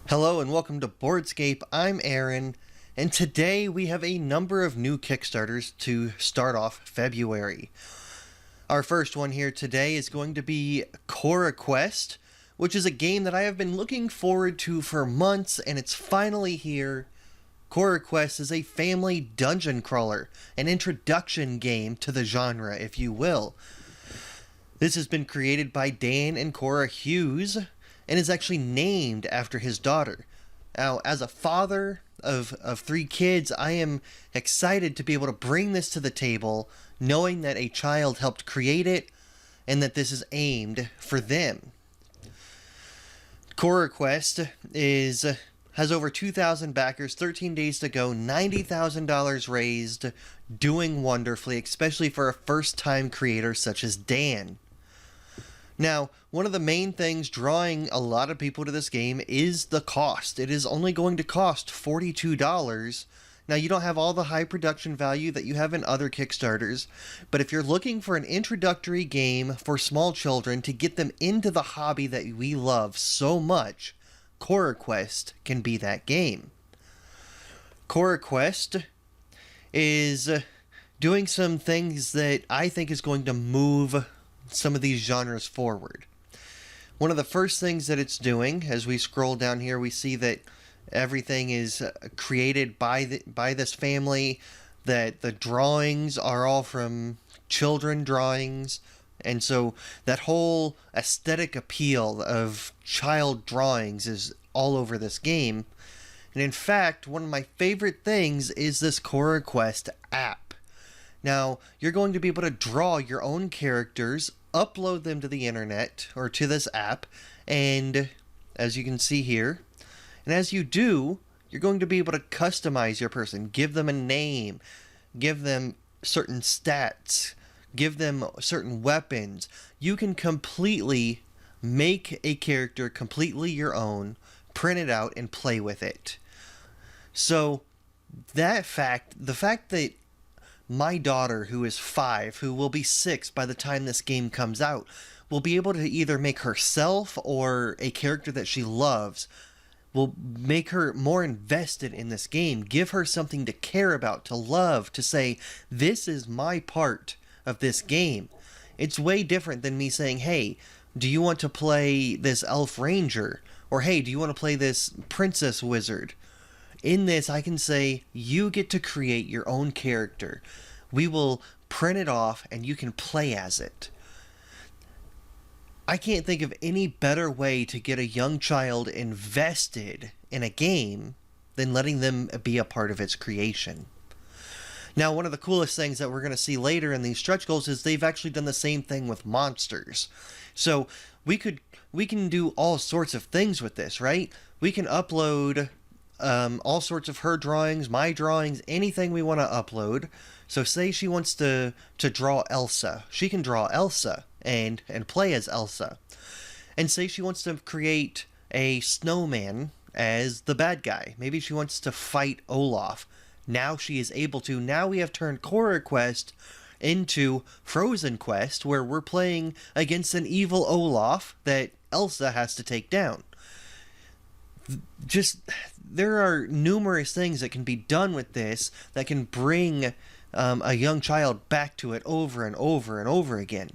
Hello and welcome to Boardscape. I'm Aaron, and today we have a number of new Kickstarters to start off February. Our first one here today is going to be CoraQuest, which is a game that I have been looking forward to for months, and it's finally here. CoraQuest is a family dungeon crawler, an introduction game to the genre, if you will. This has been created by Dan and Cora Hughes, and is actually named after his daughter. Now, as a father of three kids, I am excited to be able to bring this to the table, knowing that a child helped create it, and that this is aimed for them. CoraQuest has over 2,000 backers, 13 days to go, $90,000 raised, doing wonderfully, especially for a first-time creator such as Dan. Now, one of the main things drawing a lot of people to this game is the cost. It is only going to cost $42. Now, you don't have all the high production value that you have in other Kickstarters, but if you're looking for an introductory game for small children to get them into the hobby that we love so much, CoraQuest can be that game. CoraQuest is doing some things that I think is going to move some of these genres forward. One of the first things that it's doing, as we scroll down here, we see that everything is created by this family, that the drawings are all from children drawings, and so that whole aesthetic appeal of child drawings is all over this game. And in fact, one of my favorite things is this CoraQuest app. Now, you're going to be able to draw your own characters, upload them to the internet, or to this app, and as you can see here, and as you do, you're going to be able to customize your person, give them a name, give them certain stats, give them certain weapons. You can completely make a character completely your own, print it out, and play with it. So, the fact that my daughter, who is 5, who will be 6 by the time this game comes out, will be able to either make herself or a character that she loves, will make her more invested in this game, give her something to care about, to love, to say, this is my part of this game. It's way different than me saying, hey, do you want to play this elf ranger? Or hey, do you want to play this princess wizard? In this, I can say, you get to create your own character. We will print it off, and you can play as it. I can't think of any better way to get a young child invested in a game than letting them be a part of its creation. Now, one of the coolest things that we're going to see later in these stretch goals is they've actually done the same thing with monsters. So we can do all sorts of things with this, right? We can upload all sorts of her drawings, my drawings, anything we want to upload. So say she wants to draw Elsa. She can draw Elsa and play as Elsa. And say she wants to create a snowman as the bad guy. Maybe she wants to fight Olaf. Now she is able to. Now we have turned CoraQuest into Frozen Quest, where we're playing against an evil Olaf that Elsa has to take down. Just, there are numerous things that can be done with this that can bring a young child back to it over and over and over again.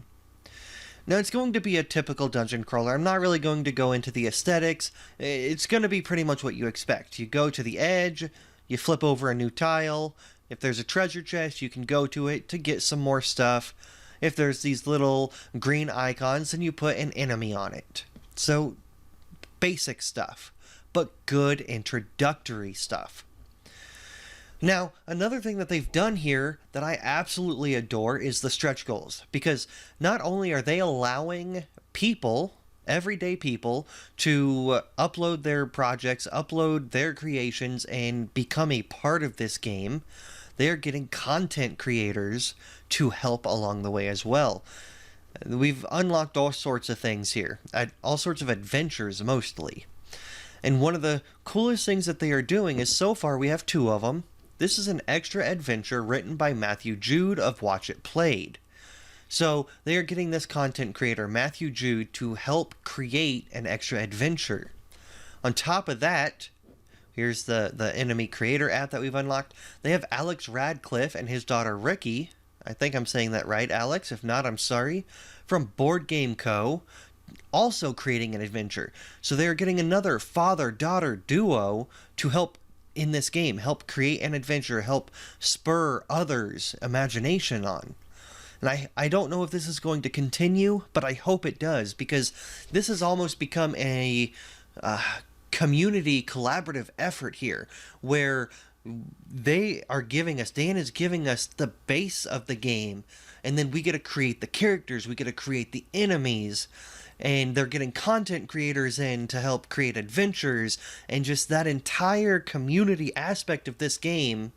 Now, it's going to be a typical dungeon crawler. I'm not really going to go into the aesthetics. It's going to be pretty much what you expect. You go to the edge, you flip over a new tile. If there's a treasure chest, you can go to it to get some more stuff. If there's these little green icons, then you put an enemy on it. So, basic stuff, but good introductory stuff. Now, another thing that they've done here that I absolutely adore is the stretch goals, because not only are they allowing people, everyday people, to upload their projects, upload their creations, and become a part of this game, they are getting content creators to help along the way as well. We've unlocked all sorts of things here, all sorts of adventures mostly. And one of the coolest things that they are doing is, so far we have 2 of them. This is an extra adventure written by Matthew Jude of Watch It Played. So they are getting this content creator, Matthew Jude, to help create an extra adventure. On top of that, here's the enemy creator app that we've unlocked. They have Alex Radcliffe and his daughter Ricky. I think I'm saying that right, Alex. If not, I'm sorry. From Board Game Co. also creating an adventure. So they are getting another father-daughter duo to help in this game, help create an adventure, help spur others' imagination on. And I don't know if this is going to continue, but I hope it does, because this has almost become a community collaborative effort here, where they are giving us, Dan is giving us the base of the game, and then we get to create the characters, we get to create the enemies, and they're getting content creators in to help create adventures, and just that entire community aspect of this game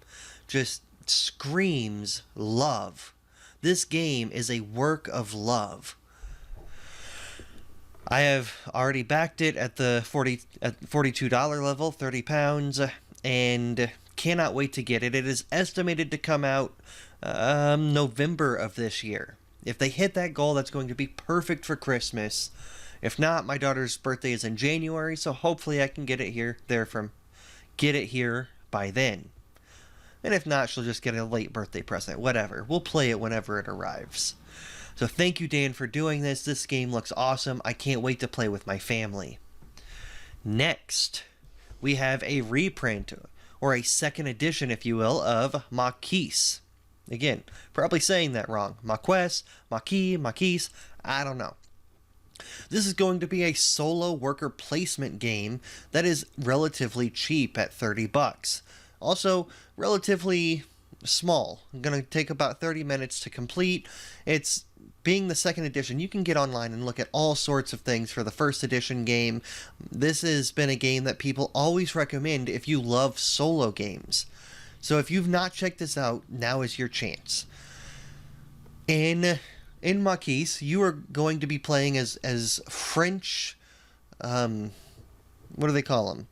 just screams love. This game is a work of love. I have already backed it at the $42 level, £30, and cannot wait to get it. It is estimated to come out November of this year. If they hit that goal, that's going to be perfect for Christmas. If not, my daughter's birthday is in January, so hopefully I can get it here by then. And if not, she'll just get a late birthday present. Whatever. We'll play it whenever it arrives. So thank you, Dan, for doing this. This game looks awesome. I can't wait to play with my family. Next, we have a reprint, or a second edition, if you will, of Maquis. Again, probably saying that wrong. Maquis, Maquis, I don't know. This is going to be a solo worker placement game that is relatively cheap at $30. Also, relatively small. Going to take about 30 minutes to complete. It's being the second edition. You can get online and look at all sorts of things for the first edition game. This has been a game that people always recommend if you love solo games. So if you've not checked this out, now is your chance. In Maquis, you are going to be playing as French, what do they call them?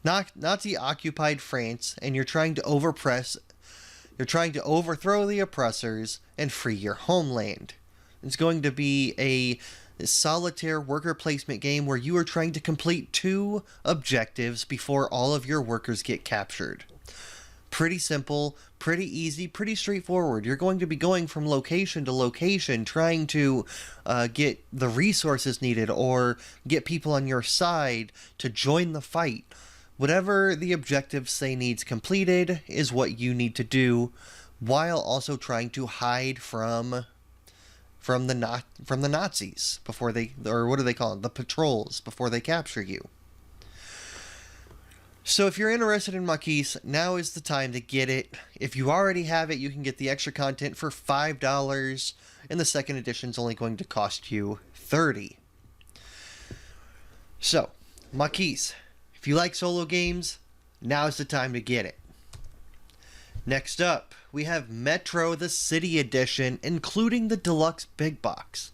Nazi-occupied France, and you're trying to overthrow the oppressors and free your homeland. It's going to be a solitaire worker placement game where you are trying to complete 2 objectives before all of your workers get captured. Pretty simple, pretty easy, pretty straightforward. You're going to be going from location to location trying to get the resources needed or get people on your side to join the fight. Whatever the objectives say needs completed is what you need to do, while also trying to hide from the Nazis before they, or what do they call it, the patrols, before they capture you. So if you're interested in Maquis, now is the time to get it. If you already have it, you can get the extra content for $5, and the second edition is only going to cost you $30. So, Maquis, if you like solo games, now is the time to get it. Next up, we have Metro the City Edition, including the Deluxe Big Box.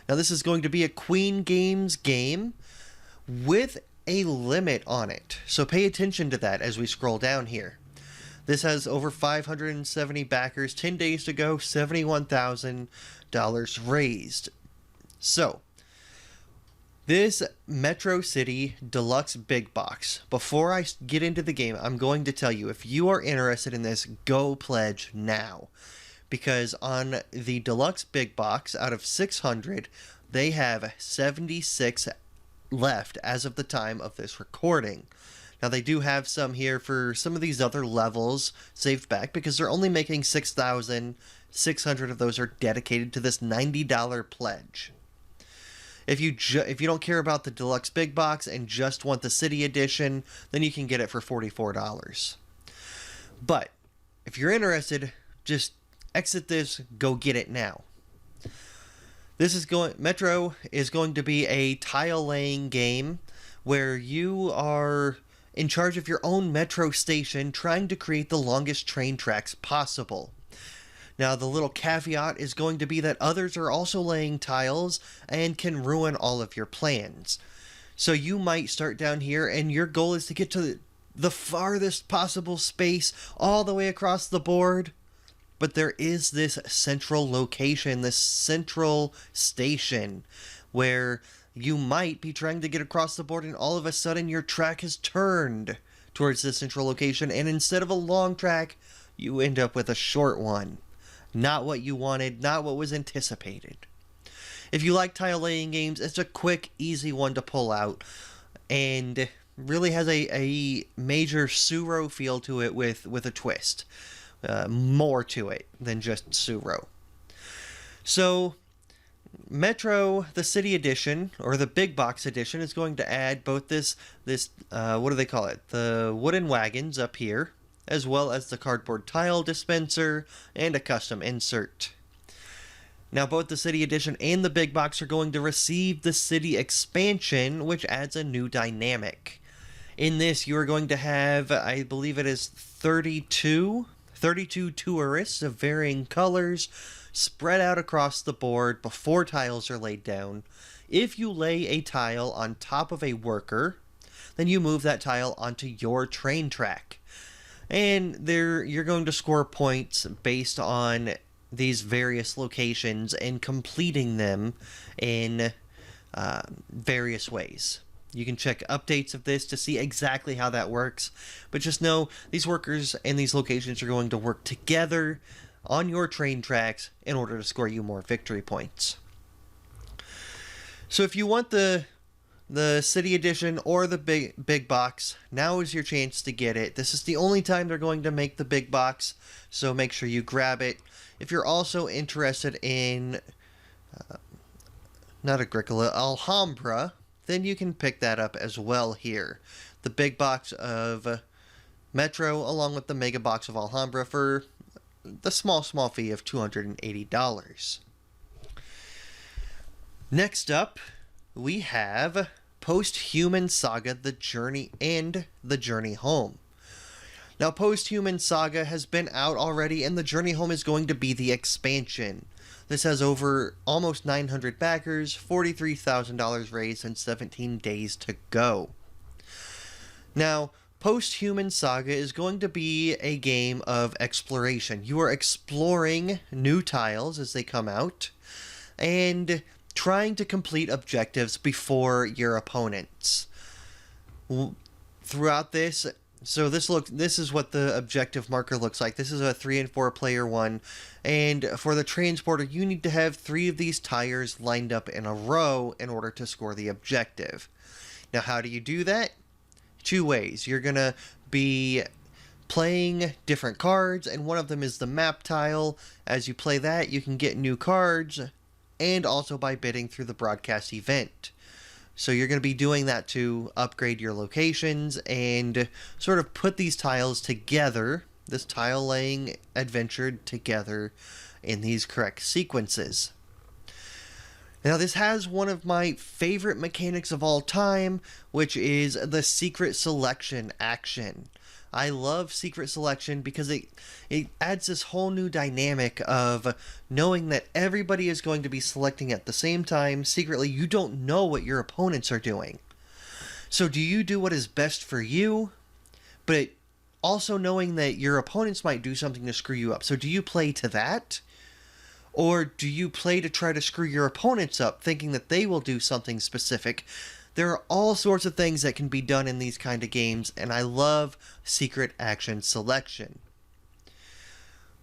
Now this is going to be a Queen Games game with a limit on it, so pay attention to that as we scroll down here. This has over 570 backers, 10 days to go, $71,000 raised. So, this Metro City Deluxe Big Box, before I get into the game, I'm going to tell you, if you are interested in this, go pledge now. Because on the Deluxe Big Box, out of 600, they have 76 left as of the time of this recording. Now they do have some here for some of these other levels saved back, because they're only making 6,600 of those are dedicated to this $90 pledge. If you don't care about the Deluxe Big Box and just want the City Edition, then you can get it for $44. But if you're interested, just exit this, go get it now. Metro is going to be a tile laying game where you are in charge of your own metro station trying to create the longest train tracks possible. Now the little caveat is going to be that others are also laying tiles and can ruin all of your plans. So you might start down here and your goal is to get to the farthest possible space all the way across the board. But there is this central location, this central station, where you might be trying to get across the board and all of a sudden your track has turned towards the central location, and instead of a long track, you end up with a short one. Not what you wanted, not what was anticipated. If you like tile laying games, it's a quick, easy one to pull out, and really has a major Suro feel to it with a twist. More to it than just Suro. So, Metro, the City Edition, or the Big Box Edition, is going to add both this what do they call it? The wooden wagons up here, as well as the cardboard tile dispenser and a custom insert. Now, both the City Edition and the Big Box are going to receive the City Expansion, which adds a new dynamic. In this, you are going to have, I believe it is 32 tourists of varying colors spread out across the board before tiles are laid down. If you lay a tile on top of a worker, then you move that tile onto your train track. And there you're going to score points based on these various locations and completing them in various ways. You can check updates of this to see exactly how that works, but just know these workers and these locations are going to work together on your train tracks in order to score you more victory points. So if you want the City Edition or the big box, now is your chance to get it. This is the only time they're going to make the big box, so make sure you grab it. If you're also interested in not Agricola, Alhambra, then you can pick that up as well here. The big box of Metro along with the mega box of Alhambra for the small fee of $280. Next up, we have Posthuman Saga, The Journey and The Journey Home. Now, Posthuman Saga has been out already, and The Journey Home is going to be the expansion. This has over almost 900 backers, $43,000 raised, and 17 days to go. Now, Posthuman Saga is going to be a game of exploration. You are exploring new tiles as they come out, and trying to complete objectives before your opponents. Throughout this, so this is what the objective marker looks like. This is a 3 and 4 player one, and for the transporter you need to have 3 of these tires lined up in a row in order to score the objective. Now, how do you do that? 2 ways. You're gonna be playing different cards, and one of them is the map tile. As you play that, you can get new cards, and also by bidding through the broadcast event. So you're going to be doing that to upgrade your locations and sort of put these tiles together, this tile laying adventure together in these correct sequences. Now, this has one of my favorite mechanics of all time, which is the secret selection action. I love secret selection because it adds this whole new dynamic of knowing that everybody is going to be selecting at the same time. Secretly, you don't know what your opponents are doing. So do you do what is best for you, but also knowing that your opponents might do something to screw you up? So do you play to that? Or do you play to try to screw your opponents up, thinking that they will do something specific? There are all sorts of things that can be done in these kind of games, and I love secret action selection.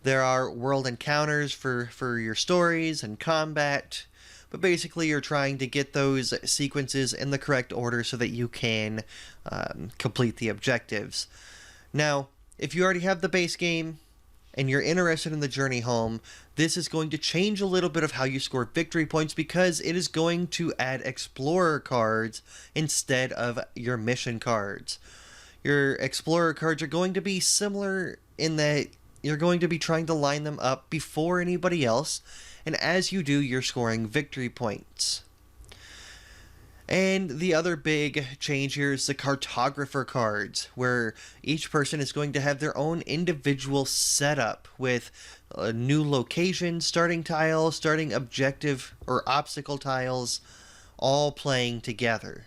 There are world encounters for your stories and combat, but basically you're trying to get those sequences in the correct order so that you can complete the objectives. Now, if you already have the base game and you're interested in the journey home, this is going to change a little bit of how you score victory points because it is going to add explorer cards instead of your mission cards. Your explorer cards are going to be similar in that you're going to be trying to line them up before anybody else, and as you do, you're scoring victory points. And the other big change here is the cartographer cards, where each person is going to have their own individual setup with new locations, starting tiles, starting objective or obstacle tiles, all playing together.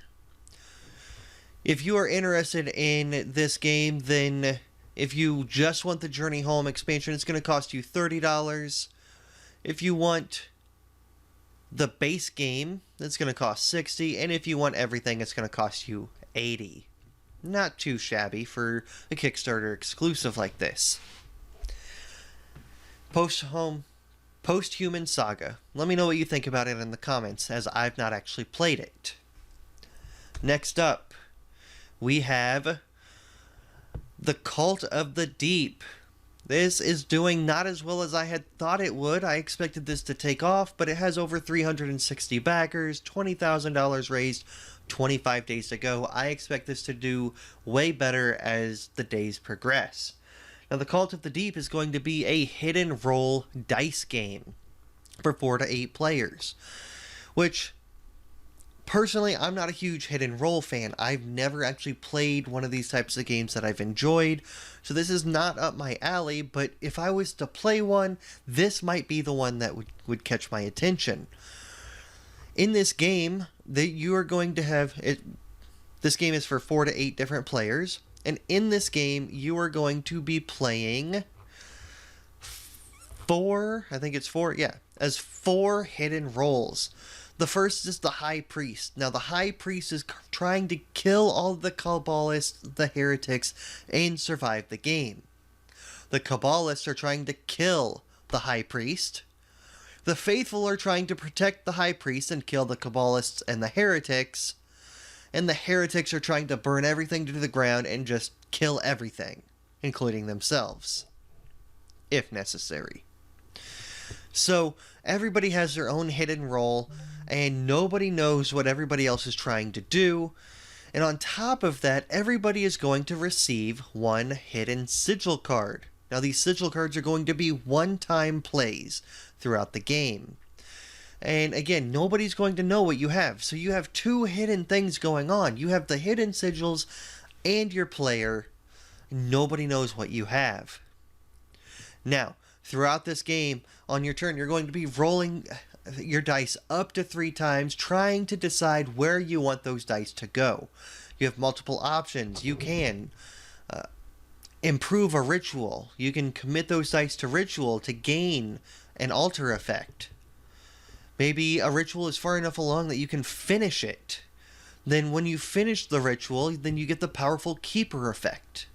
If you are interested in this game, then if you just want the Journey Home expansion, it's going to cost you $30. If you want The base game, it's going to cost 60, and if you want everything, it's going to cost you 80. Not too shabby for a Kickstarter exclusive like this. Posthuman Saga. Let me know what you think about it in the comments, as I've not actually played it. Next up, we have The Cult of the Deep. This is doing not as well as I had thought it would. I expected this to take off, but it has over 360 backers, $20,000 raised, 25 days to go. I expect this to do way better as the days progress. Now, The Cult of the Deep is going to be a hidden roll dice game for 4 to 8 players, which, personally, I'm not a huge hidden roll fan. I've never actually played one of these types of games that I've enjoyed, so this is not up my alley, but if I was to play one, this might be the one that would catch my attention. In this game, you are going to have it. This game is for 4 to 8 different players, and in this game, you are going to be playing 4, I think it's 4, yeah, as 4 hidden roles. The first is the High Priest. Now, the High Priest is trying to kill all the Kabbalists, the heretics, and survive the game. The Kabbalists are trying to kill the High Priest. The Faithful are trying to protect the High Priest and kill the Kabbalists and the heretics. And the heretics are trying to burn everything to the ground and just kill everything, including themselves, if necessary. So, everybody has their own hidden role, and nobody knows what everybody else is trying to do. And on top of that, everybody is going to receive one hidden sigil card. Now, these sigil cards are going to be one-time plays throughout the game. And again, nobody's going to know what you have. So you have 2 hidden things going on. You have the hidden sigils and your player. Nobody knows what you have. Now, throughout this game, on your turn, you're going to be rolling your dice up to 3 times, trying to decide where you want those dice to go. You have multiple options. You can improve a ritual. You can commit those dice to ritual to gain an altar effect. Maybe a ritual is far enough along that you can finish it. Then when you finish the ritual, then you get the powerful keeper effect.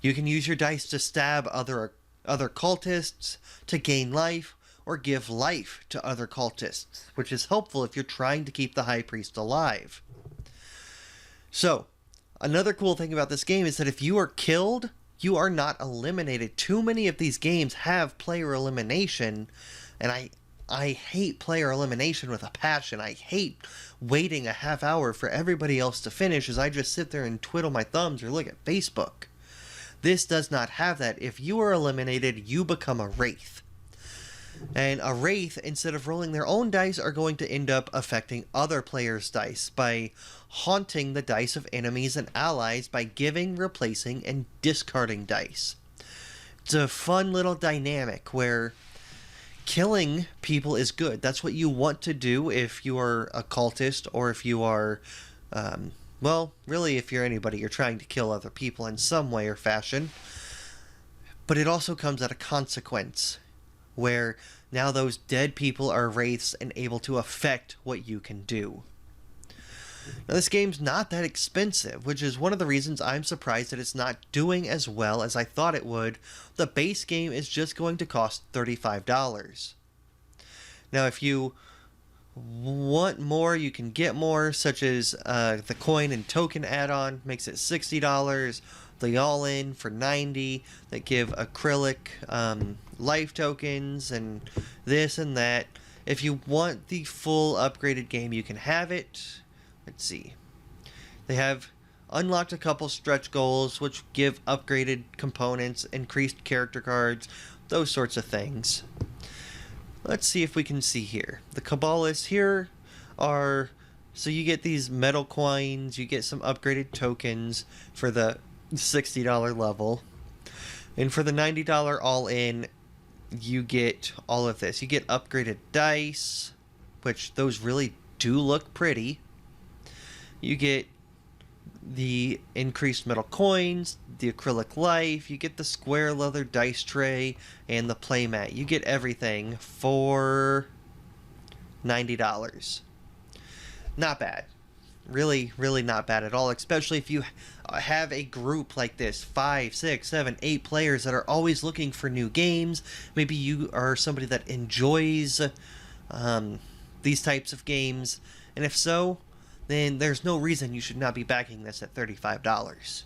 You can use your dice to stab other cultists, to gain life, or give life to other cultists, which is helpful if you're trying to keep the High Priest alive. So, another cool thing about this game is that if you are killed, you are not eliminated. Too many of these games have player elimination, and I hate player elimination with a passion. I hate waiting a half hour for everybody else to finish as I just sit there and twiddle my thumbs or look at Facebook. This does not have that. If you are eliminated, you become a wraith. And a wraith, instead of rolling their own dice, are going to end up affecting other players' dice by haunting the dice of enemies and allies by giving, replacing, and discarding dice. It's a fun little dynamic where killing people is good. That's what you want to do if you are a cultist, or if you are, well, really if you're anybody, you're trying to kill other people in some way or fashion. But it also comes at a consequence, where now those dead people are wraiths and able to affect what you can do. Now, this game's not that expensive, which is one of the reasons I'm surprised that it's not doing as well as I thought it would. The base game is just going to cost $35. Now, if you want more, you can get more, such as the coin and token add-on makes it $60. The all-in for $90 that give acrylic life tokens and this and that. If you want the full upgraded game, you can have it. Let's see. They have unlocked a couple stretch goals, which give upgraded components, increased character cards, those sorts of things. Let's see if we can see here. The Kabbalists here are... So you get these metal coins, you get some upgraded tokens for the $60 level. And for the $90 all-in, you get all of this. You get upgraded dice, which those really do look pretty. You get the increased metal coins, the acrylic life, you get the square leather dice tray, and the playmat. You get everything for $90. Not bad. Really, really not bad at all, especially if you have a group like this, 5, 6, 7, 8 players that are always looking for new games. Maybe you are somebody that enjoys these types of games, and if so, then there's no reason you should not be backing this at $35.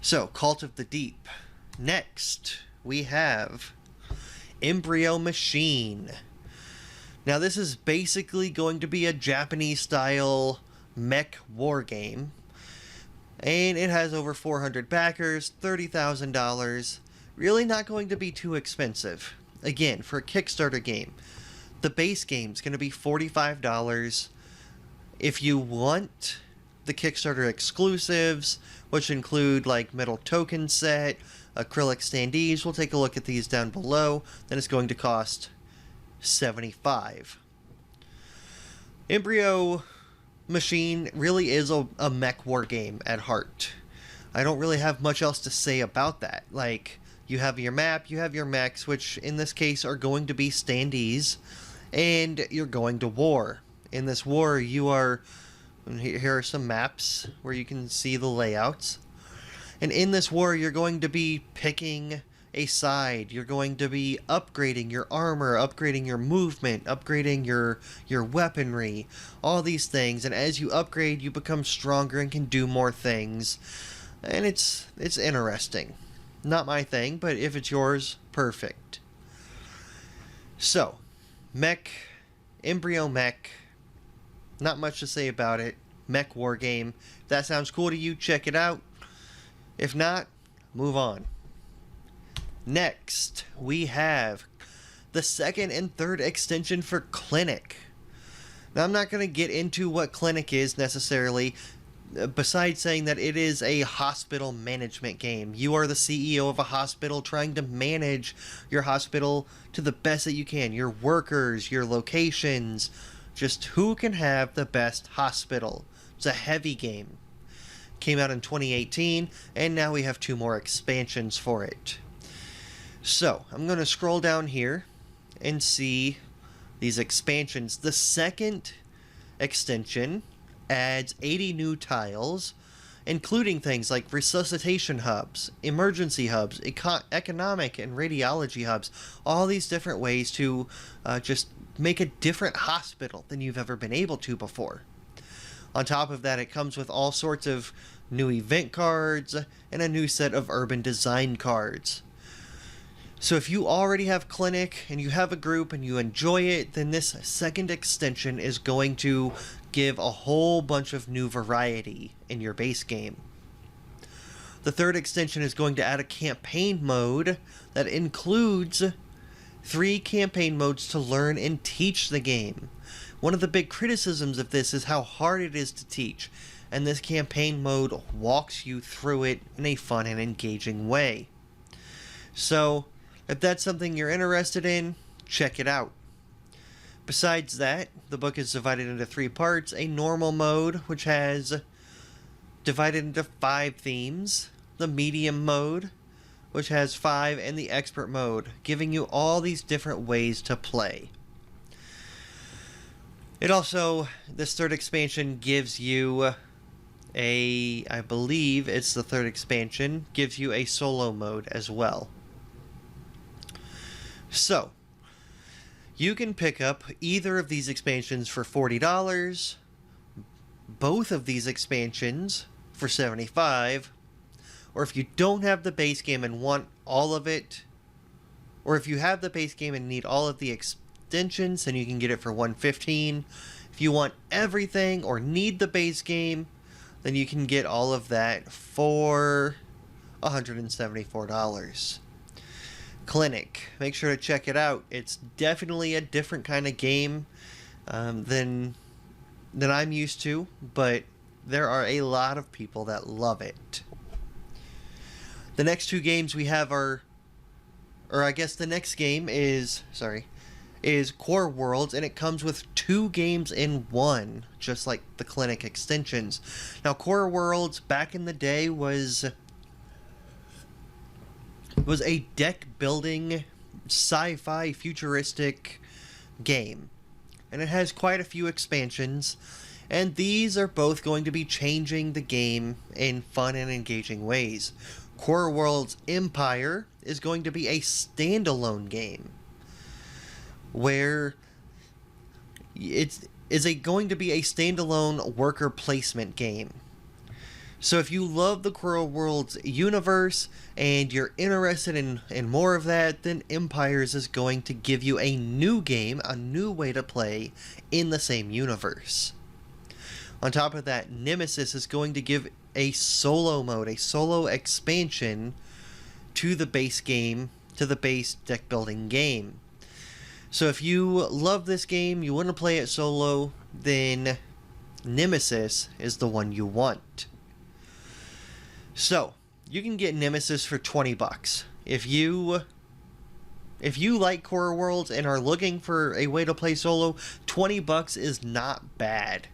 So, Cult of the Deep. Next, we have Embryo Machine. Now, this is basically going to be a Japanese-style mech war game, and it has over 400 backers, $30,000. Really not going to be too expensive. Again, for a Kickstarter game, the base game is going to be $45. If you want the Kickstarter exclusives, which include like metal token set, acrylic standees, we'll take a look at these down below, then it's going to cost $75. Embryo Machine really is a mech war game at heart. I don't really have much else to say about that. Like, you have your map, you have your mechs, which in this case are going to be standees, and you're going to war. In this war, you are... Here are some maps where you can see the layouts. And in this war, you're going to be picking a side. You're going to be upgrading your armor, upgrading your movement, upgrading your weaponry, all these things. And as you upgrade, you become stronger and can do more things. And it's interesting. Not my thing, but if it's yours, perfect. So, Embryo Mech. Not much to say about it. Mech war game. If that sounds cool to you, check it out. If not, move on. Next, we have the second and third extension for Clinic. Now, I'm not going to get into what Clinic is necessarily, besides saying that it is a hospital management game. You are the CEO of a hospital trying to manage your hospital to the best that you can. Your workers, your locations, just who can have the best hospital. It's a heavy game. Came out in 2018, and now we have 2 more expansions for it. So, I'm going to scroll down here and see these expansions. The second extension adds 80 new tiles, including things like resuscitation hubs, emergency hubs, economic and radiology hubs, all these different ways to just make a different hospital than you've ever been able to before. On top of that, it comes with all sorts of new event cards and a new set of urban design cards. So if you already have Clinic and you have a group and you enjoy it, then this second extension is going to give a whole bunch of new variety in your base game. The third extension is going to add a campaign mode that includes 3 campaign modes to learn and teach the game. One of the big criticisms of this is how hard it is to teach, and this campaign mode walks you through it in a fun and engaging way. So, if that's something you're interested in, check it out. Besides that, the book is divided into 3 parts. A normal mode, which has divided into 5 themes. The medium mode, which has 5, and the expert mode, giving you all these different ways to play. It also, this third expansion gives you I believe it's the third expansion, gives you a solo mode as well. So, you can pick up either of these expansions for $40, both of these expansions for $75, or if you don't have the base game and want all of it, or if you have the base game and need all of the extensions, then you can get it for $115. If you want everything or need the base game, then you can get all of that for $174. Clinic. Make sure to check it out. It's definitely a different kind of game than I'm used to, but there are a lot of people that love it. The next 2 games we have are, or I guess the next game is Core Worlds, and it comes with 2 games in one, just like the Clinic extensions. Now, Core Worlds back in the day was a deck building, sci-fi, futuristic game. And it has quite a few expansions, and these are both going to be changing the game in fun and engaging ways. Core Worlds Empire is going to be a standalone game, where it's going to be a standalone worker placement game. So if you love the Core Worlds universe and you're interested in more of that, then Empires is going to give you a new game, a new way to play in the same universe. On top of that, Nemesis is going to give a solo mode, a solo expansion to the base game, to the base deck building game. So if you love this game, you want to play it solo, then Nemesis is the one you want. So, you can get Nemesis for $20. If you like Core Worlds and are looking for a way to play solo, $20 is not bad.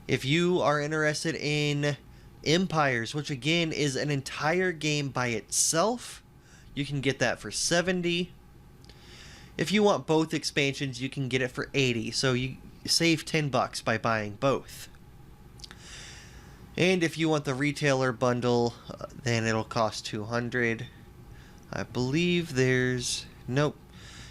If you are interested in Empires, which again is an entire game by itself, you can get that for $70. If you want both expansions, you can get it for $80. So you save $10 by buying both. And if you want the retailer bundle, then it'll cost $200. I believe there's... Nope.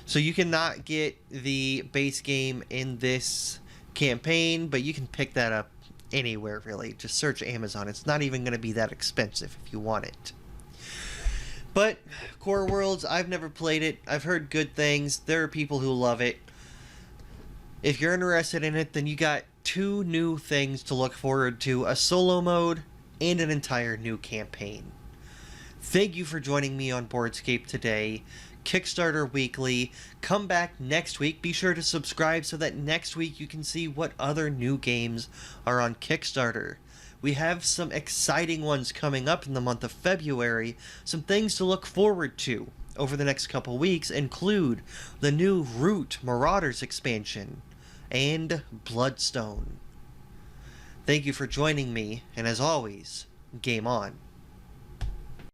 So you cannot get the base game in this campaign, but you can pick that up anywhere, really. Just search Amazon. It's not even going to be that expensive if you want it. But Core Worlds, I've never played it. I've heard good things. There are people who love it. If you're interested in it, then you got two new things to look forward to: a solo mode and an entire new campaign. Thank you for joining me on Boardscape today. Kickstarter Weekly. Come back next week. Be sure to subscribe so that next week you can see what other new games are on Kickstarter. We have some exciting ones coming up in the month of February. Some things to look forward to over the next couple weeks include the new Root Marauders expansion and Bloodstone. Thank you for joining me, and as always, game on.